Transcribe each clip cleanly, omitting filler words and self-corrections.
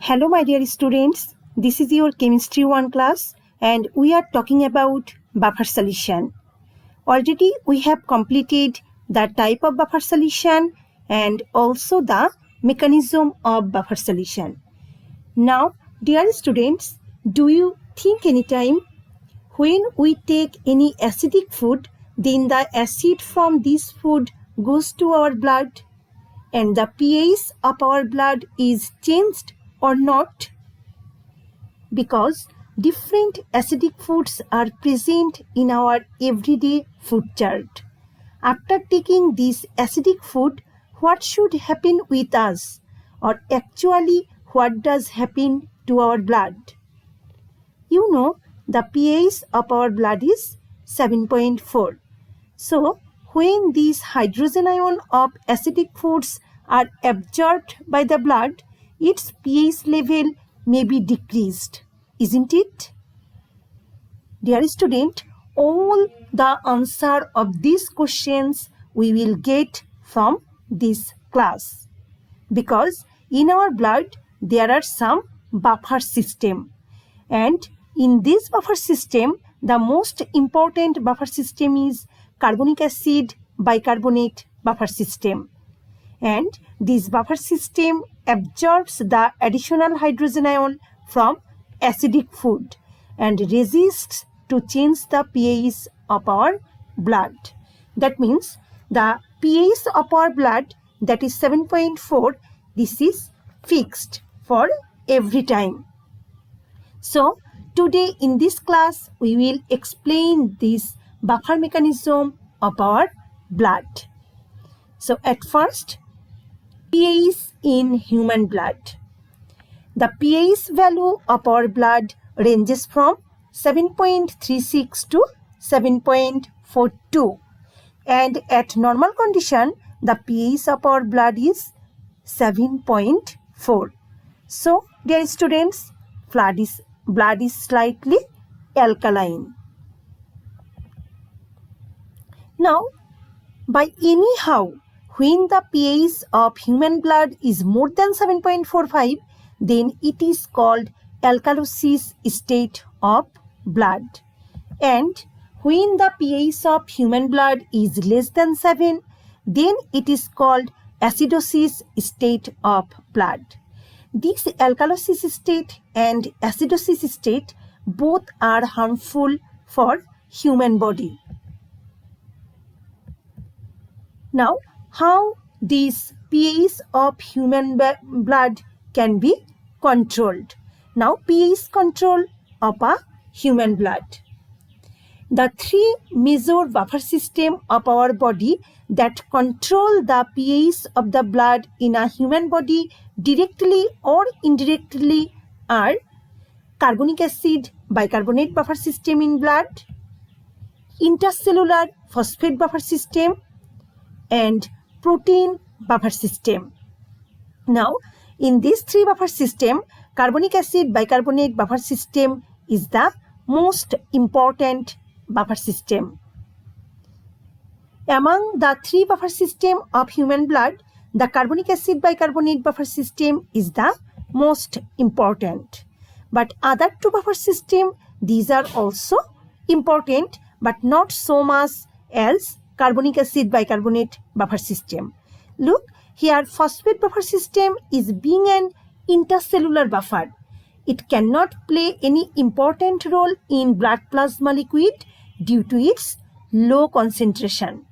Hello, my dear students. This is your Chemistry 1 class, and we are talking about buffer solution. Already, we have completed the type of buffer solution and also the mechanism of buffer solution. Now, dear students, do you think anytime when we take any acidic food, then the acid from this food goes to our blood and the pH of our blood is changed or not? Because different acidic foods are present in our everyday food chart. After taking this acidic food, what should happen with us? Or actually, what does happen to our blood? You know, the pH of our blood is 7.4. So, when these hydrogen ion of acidic foods are absorbed by the blood, its pH level may be decreased, isn't it? Dear student, all the answer of these questions we will get from this class. Because in our blood, there are some buffer system. And in this buffer system, the most important buffer system is carbonic acid bicarbonate buffer system. And this buffer system absorbs the additional hydrogen ion from acidic food and resists to change the pH of our blood. That means the pH of our blood, that is 7.4, this is fixed for every time. So today in this class we will explain this buffer mechanism of our blood. So at first, pH in human blood. The pH value of our blood ranges from 7.36 to 7.42, and at normal condition the pH of our blood is 7.4. So dear students, blood is slightly alkaline. Now, by anyhow, when the pH of human blood is more than 7.45, then it is called alkalosis state of blood. And when the pH of human blood is less than 7, then it is called acidosis state of blood. This alkalosis state and acidosis state both are harmful for human body. Now, how this pH of human blood can be controlled? Now, pH control of a human blood. The three major buffer system of our body that control the pH of the blood in a human body directly or indirectly are carbonic acid bicarbonate buffer system in blood, intercellular phosphate buffer system, and protein buffer system. Now, in these three buffer system, carbonic acid bicarbonate buffer system is the most important buffer system. Among the three buffer system of human blood, the carbonic acid bicarbonate buffer system is the most important. But other two buffer system, these are also important but not so much as carbonic acid bicarbonate buffer system. Look, here phosphate buffer system is being an intercellular buffer. It cannot play any important role in blood plasma liquid due to its low concentration.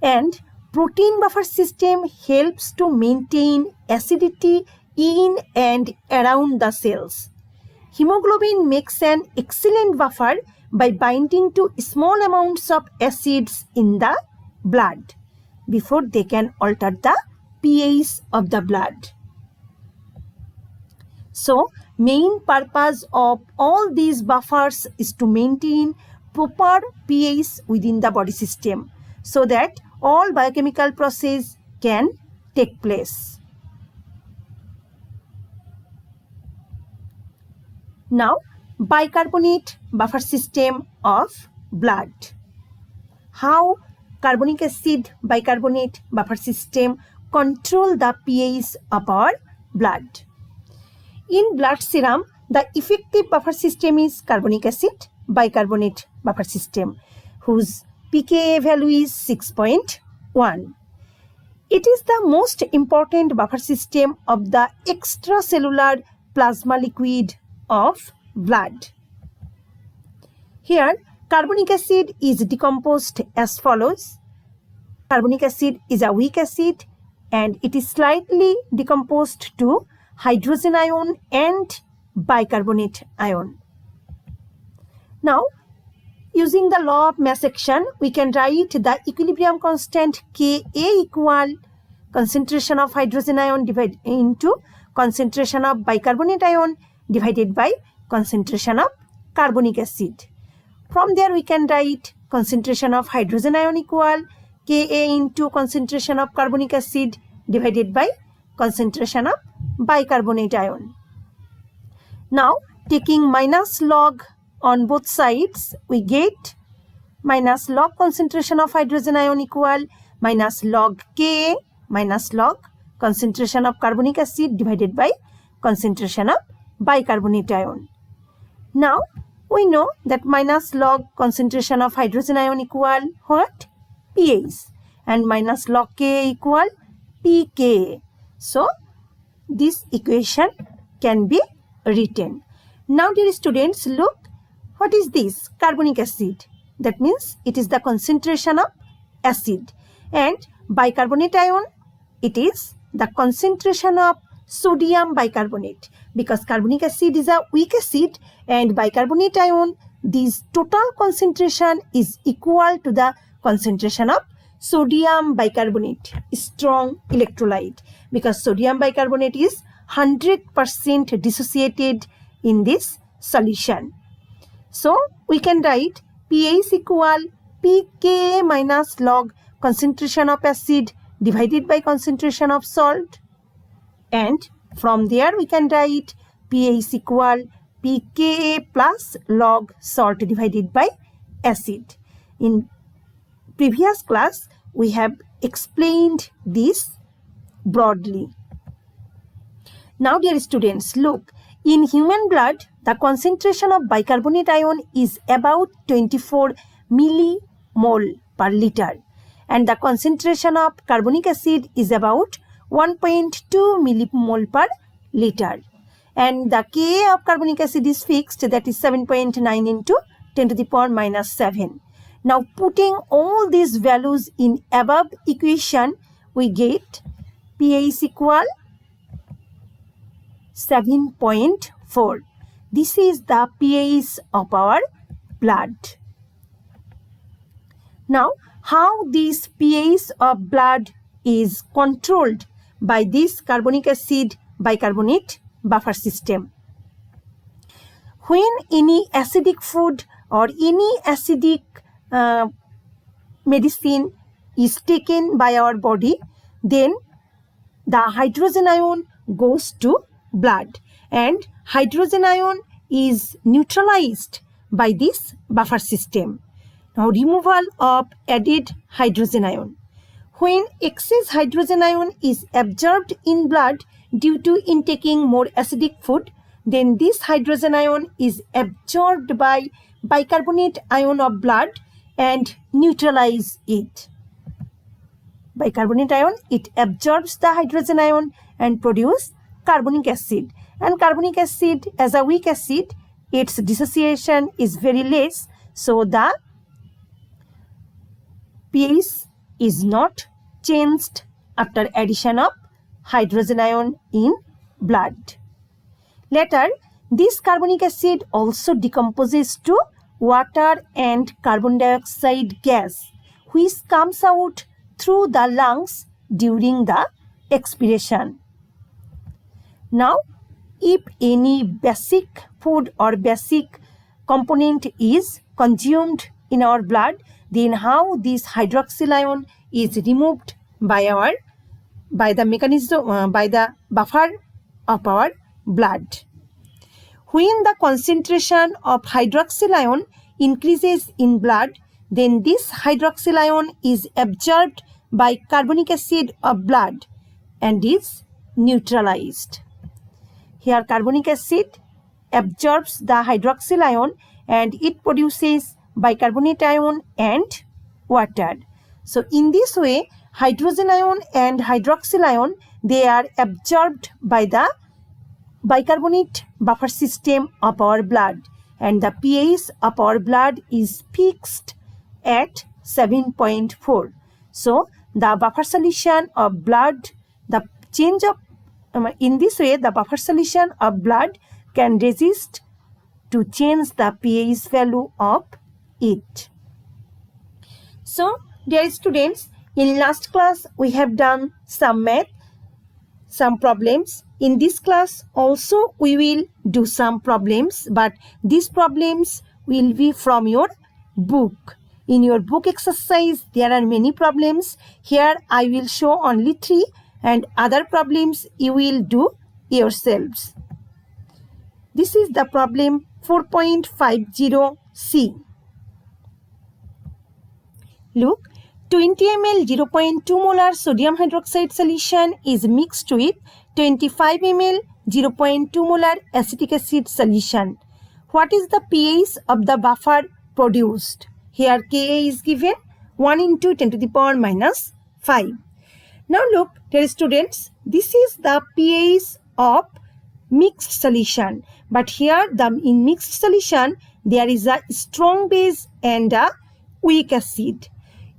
And protein buffer system helps to maintain acidity in and around the cells. Hemoglobin makes an excellent buffer by binding to small amounts of acids in the blood before they can alter the pH of the blood. So, main purpose of all these buffers is to maintain proper pH within the body system so that all biochemical process can take place. Now, bicarbonate buffer system of blood. How carbonic acid bicarbonate buffer system control the pH of our blood. In blood serum, the effective buffer system is carbonic acid bicarbonate buffer system, whose pKa value is 6.1. It is the most important buffer system of the extracellular plasma liquid of blood. Here, carbonic acid is decomposed as follows. Carbonic acid is a weak acid and it is slightly decomposed to hydrogen ion and bicarbonate ion. Now, using the law of mass action, we can write the equilibrium constant Ka equal concentration of hydrogen ion divided into concentration of bicarbonate ion divided by concentration of carbonic acid. From there, we can write concentration of hydrogen ion equal Ka into concentration of carbonic acid divided by concentration of bicarbonate ion. Now, taking minus log on both sides, we get minus log concentration of hydrogen ion equal minus log Ka minus log concentration of carbonic acid divided by concentration of bicarbonate ion. Now, we know that minus log concentration of hydrogen ion equal what? pH, and minus log Ka equal pKa. So, this equation can be written. Now, dear students, look, what is this? Carbonic acid. That means it is the concentration of acid. And bicarbonate ion, it is the concentration of sodium bicarbonate. Because carbonic acid is a weak acid and bicarbonate ion, this total concentration is equal to the concentration of sodium bicarbonate, strong electrolyte. Because sodium bicarbonate is 100% dissociated in this solution. So, we can write pH equal pKa minus log concentration of acid divided by concentration of salt. And from there, we can write pH equal pKa plus log salt divided by acid. In previous class, we have explained this broadly. Now, dear students, look, in human blood, the concentration of bicarbonate ion is about 24 millimole per liter and the concentration of carbonic acid is about 1.2 millimole per liter. And the Ka of carbonic acid is fixed, that is 7.9 into 10 to the power minus 7. Now, putting all these values in above equation, we get pH equal 7.4. This is the pH of our blood. Now, how this pH of blood is controlled by this carbonic acid bicarbonate buffer system? When any acidic food or any acidic medicine is taken by our body, then the hydrogen ion goes to blood and hydrogen ion is neutralized by this buffer system. Now, removal of added hydrogen ion. When excess hydrogen ion is absorbed in blood due to intaking more acidic food, then this hydrogen ion is absorbed by bicarbonate ion of blood and neutralize it. Bicarbonate ion, it absorbs the hydrogen ion and produce carbonic acid. And carbonic acid, as a weak acid, its dissociation is very less, so the pH is not changed after addition of hydrogen ion in blood. Later, this carbonic acid also decomposes to water and carbon dioxide gas, which comes out through the lungs during the expiration. Now, if any basic food or basic component is consumed in our blood, then how this hydroxyl ion is removed by the buffer of our blood. When the concentration of hydroxyl ion increases in blood, then this hydroxyl ion is absorbed by carbonic acid of blood and is neutralized. Here carbonic acid absorbs the hydroxyl ion and it produces bicarbonate ion and water. So in this way, hydrogen ion and hydroxyl ion, they are absorbed by the bicarbonate buffer system of our blood, and the pH of our blood is fixed at 7.4. So the buffer solution of blood, the change of in this way, the buffer solution of blood can resist to change the pH value of it. So, dear students, in last class we have done some math, some problems. In this class also we will do some problems, but these problems will be from your book. In your book exercise there are many problems. Here I will show only 3, and other problems you will do yourselves. This is the problem 4.50C. Look, 20 ml 0.2 molar sodium hydroxide solution is mixed with 25 ml 0.2 molar acetic acid solution. What is the pH of the buffer produced? Here Ka is given 1 into 10 to the power minus 5. Now look, dear students, this is the pH of mixed solution. But here in mixed solution, there is a strong base and a weak acid.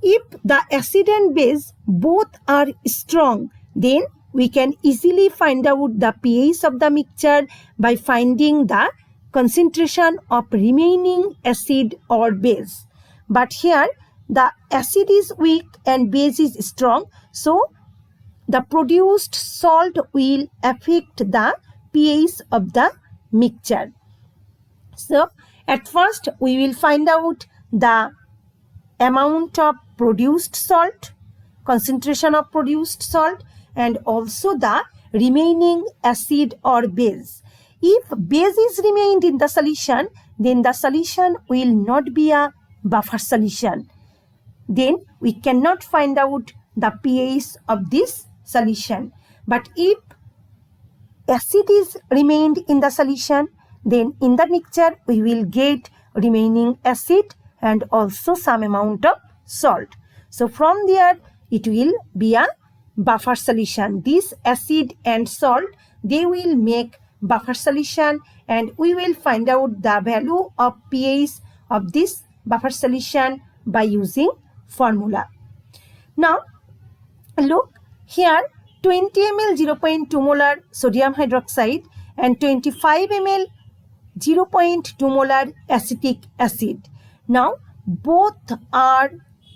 If the acid and base both are strong, then we can easily find out the pH of the mixture by finding the concentration of remaining acid or base. But here the acid is weak and base is strong, so the produced salt will affect the pH of the mixture. So at first we will find out the amount of produced salt, concentration of produced salt, and also the remaining acid or base. If base is remained in the solution, then the solution will not be a buffer solution. Then we cannot find out the pH of this solution. But if acid is remained in the solution, then in the mixture we will get remaining acid and also some amount of salt. So from there it will be a buffer solution. This acid and salt, they will make buffer solution, and we will find out the value of pH of this buffer solution by using formula. Now look, here 20 ml 0.2 molar sodium hydroxide and 25 ml 0.2 molar acetic acid. Now both are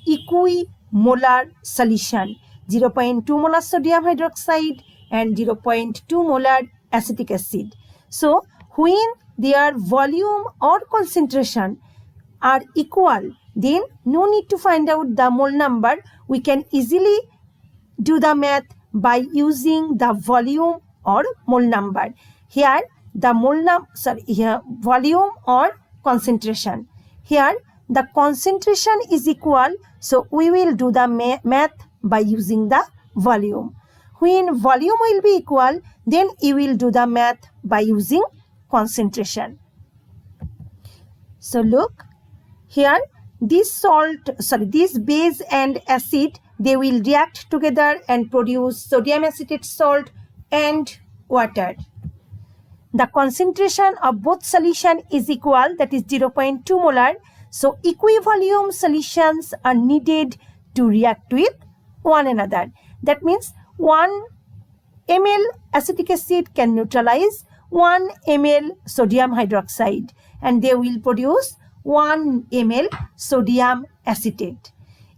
equimolar solution, 0.2 molar sodium hydroxide and 0.2 molar acetic acid. So when their volume or concentration are equal, then no need to find out the mole number. We can easily do the math by using the volume or mole number. Here the volume or concentration. Here the concentration is equal, so we will do the math by using the volume. When volume will be equal, then you will do the math by using concentration. So look, here this base and acid, they will react together and produce sodium acetate salt and water. The concentration of both solution is equal, that is 0.2 molar. So equivolume solutions are needed to react with one another. That means 1 ml acetic acid can neutralize 1 ml sodium hydroxide, and they will produce 1 ml sodium acetate.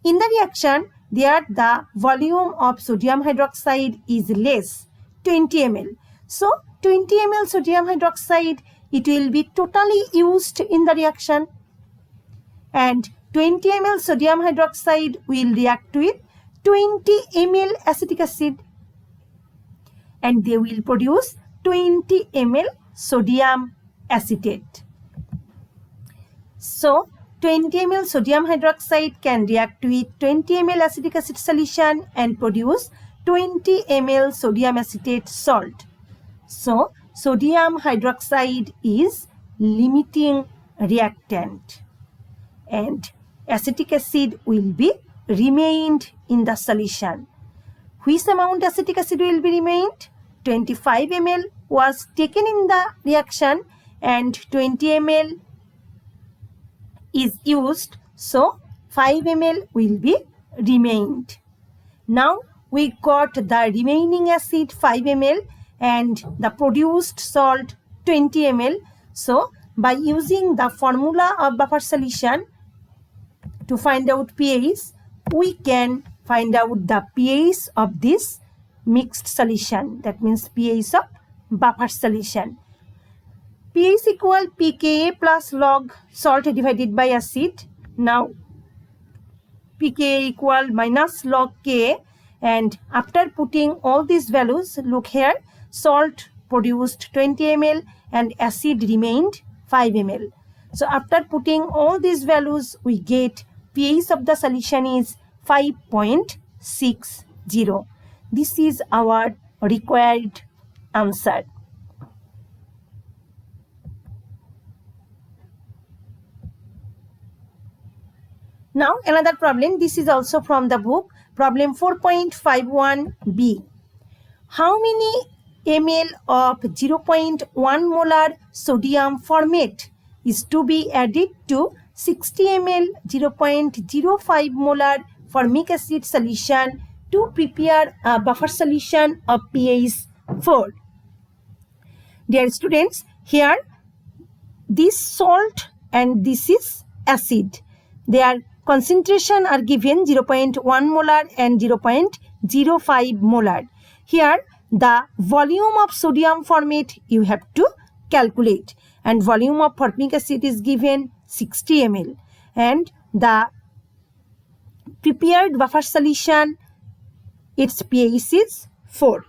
In the reaction, there the volume of sodium hydroxide is less, 20 ml. So 20 ml sodium hydroxide, it will be totally used in the reaction, and 20 ml sodium hydroxide will react with 20 ml acetic acid, and they will produce 20 ml sodium acetate. So 20 ml sodium hydroxide can react with 20 ml acetic acid solution and produce 20 ml sodium acetate salt. So sodium hydroxide is limiting reactant and acetic acid will be remained in the solution. Which amount acetic acid will be remained? 25 ml was taken in the reaction and 20 ml is used, so 5 ml will be remained. Now we got the remaining acid 5 ml and the produced salt 20 ml. So by using the formula of buffer solution to find out pH, we can find out the pH of this mixed solution. That means pH of buffer solution. pH equal pKa plus log salt divided by acid. Now pKa equal minus log Ka, and after putting all these values, look here, salt produced 20 ml and acid remained 5 ml. So after putting all these values, we get pH of the solution is 5.60. This is our required answer. Now another problem, this is also from the book, problem 4.51b. How many ml of 0.1 molar sodium formate is to be added to 60 ml 0.05 molar formic acid solution to prepare a buffer solution of pH 4? Dear students, here this salt and this is acid. Their concentration are given 0.1 molar and 0.05 molar. Here the volume of sodium formate you have to calculate, and volume of formic acid is given 60 ml, and the prepared buffer solution, its pH is 4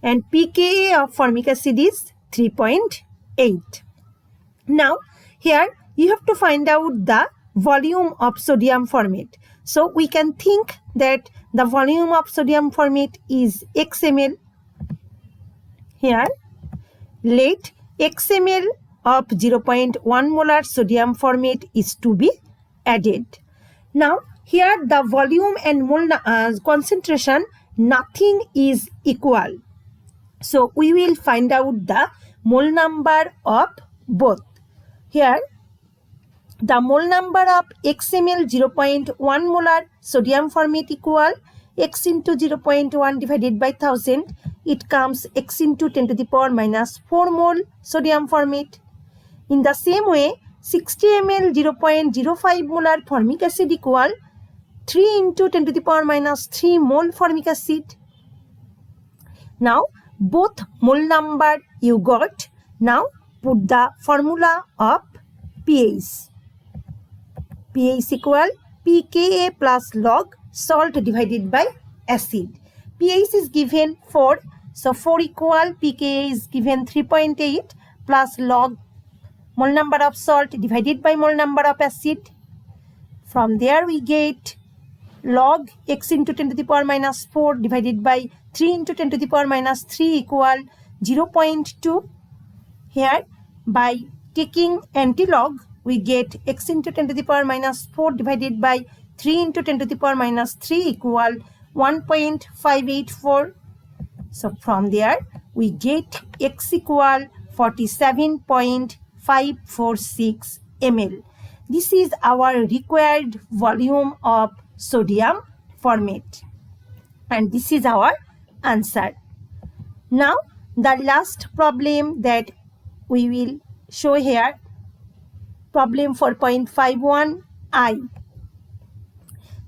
and pKa of formic acid is 3.8. Now here you have to find out the volume of sodium formate. So we can think that the volume of sodium formate is x ml. Here let x ml of 0.1 molar sodium formate is to be added. Now here the volume and mole concentration, nothing is equal. So we will find out the mole number of both. Here the mole number of x ml 0.1 molar sodium formate equal x into 0.1 divided by 1000. It comes x into 10 to the power minus 4 mole sodium formate. In the same way, 60 ml 0.05 molar formic acid equal 3 into 10 to the power minus 3 mole formic acid. Now both mole number you got. Now put the formula of pH. pH equal pKa plus log salt divided by acid. pH is given 4. So 4 equal pKa is given 3.8 plus log mole number of salt divided by mole number of acid. From there we get log x into 10 to the power minus 4 divided by 3 into 10 to the power minus 3 equal 0.2. Here by taking anti-log we get x into 10 to the power minus 4 divided by 3 into 10 to the power minus 3 equal 1.584. So from there we get x equal 47.546 ml. This is our required volume of sodium formate, and this is our answer. Now the last problem that we will show here, problem 4.51i.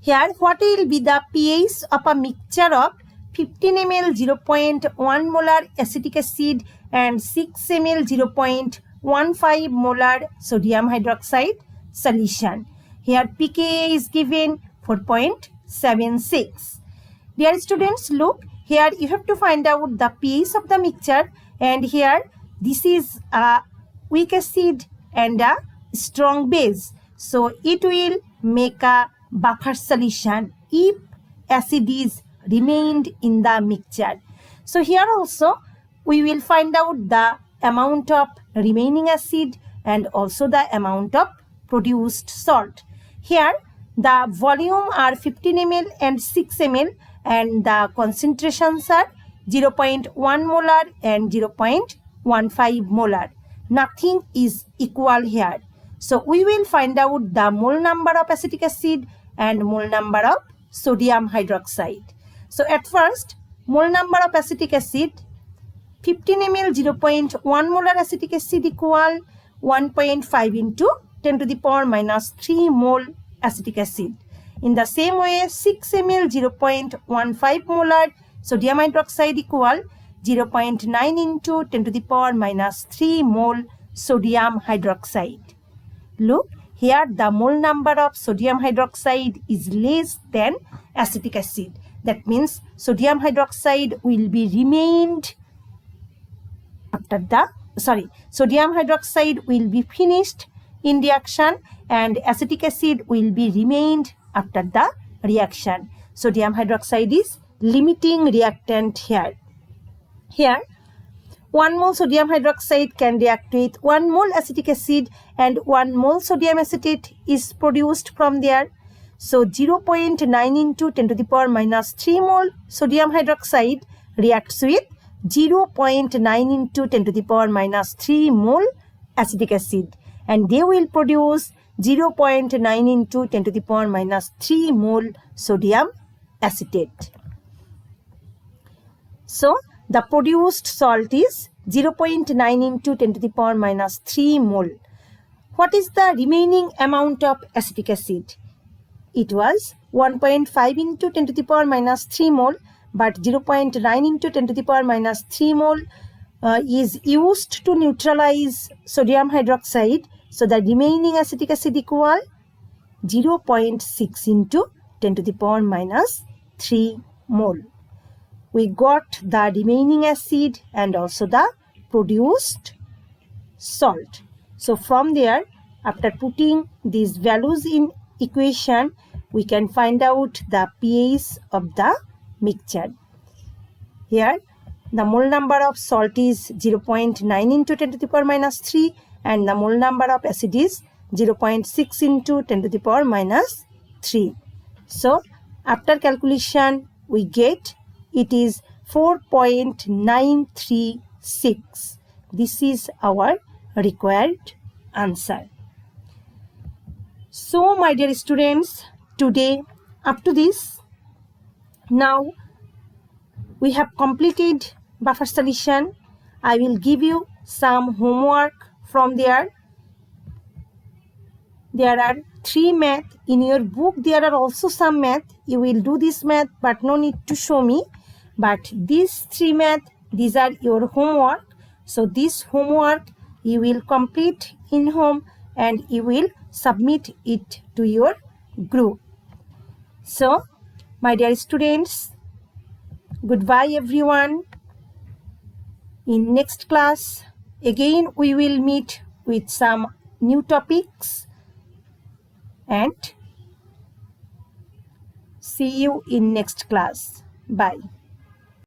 Here what will be the pH of a mixture of 15 ml 0.1 molar acetic acid and 6 ml 0.15 molar sodium hydroxide solution. Here pKa is given 4.76. Dear students, look, here you have to find out the pH of the mixture, and here this is a weak acid and a strong base. So it will make a buffer solution if acid is remained in the mixture. So here also we will find out the amount of remaining acid and also the amount of produced salt. Here the volume are 15 ml and 6 ml and the concentrations are 0.1 molar and 0.15 molar. Nothing is equal here. So we will find out the mole number of acetic acid and mole number of sodium hydroxide. So at first, mole number of acetic acid, 15 ml 0.1 molar acetic acid equal 1.5 into 10 to the power minus 3 mole acetic acid. In the same way, 6 ml 0.15 molar sodium hydroxide equal 0.9 into 10 to the power minus 3 mole sodium hydroxide. Look, here the mole number of sodium hydroxide is less than acetic acid. That means sodium hydroxide will be remained sodium hydroxide will be finished in reaction and acetic acid will be remained after the reaction. Sodium hydroxide is limiting reactant here. Here, 1 mole sodium hydroxide can react with 1 mole acetic acid and 1 mole sodium acetate is produced from there. So 0.9 into 10 to the power minus 3 mole sodium hydroxide reacts with 0.9 into 10 to the power minus 3 mole acetic acid and they will produce 0.9 into 10 to the power minus 3 mole sodium acetate. So the produced salt is 0.9 into 10 to the power minus 3 mole. What is the remaining amount of acetic acid? It was 1.5 into 10 to the power minus 3 mole, but 0.9 into 10 to the power minus 3 mole is used to neutralize sodium hydroxide. So the remaining acetic acid equal 0.6 into 10 to the power minus 3 mole. We got the remaining acid and also the produced salt. So from there, after putting these values in equation, we can find out the pH of the mixture. Here, the mole number of salt is 0.9 into 10 to the power minus 3 and the mole number of acid is 0.6 into 10 to the power minus 3. So, after calculation, we get it is 4.936. This is our required answer. So, my dear students, today up to this, now we have completed buffer solution. I will give you some homework from there. There are 3 math. In your book, there are also some math. You will do this math, but no need to show me. But these 3 math, these are your homework. So this homework you will complete in home and you will submit it to your group. So, my dear students, goodbye everyone. In next class, again we will meet with some new topics and see you in next class. Bye.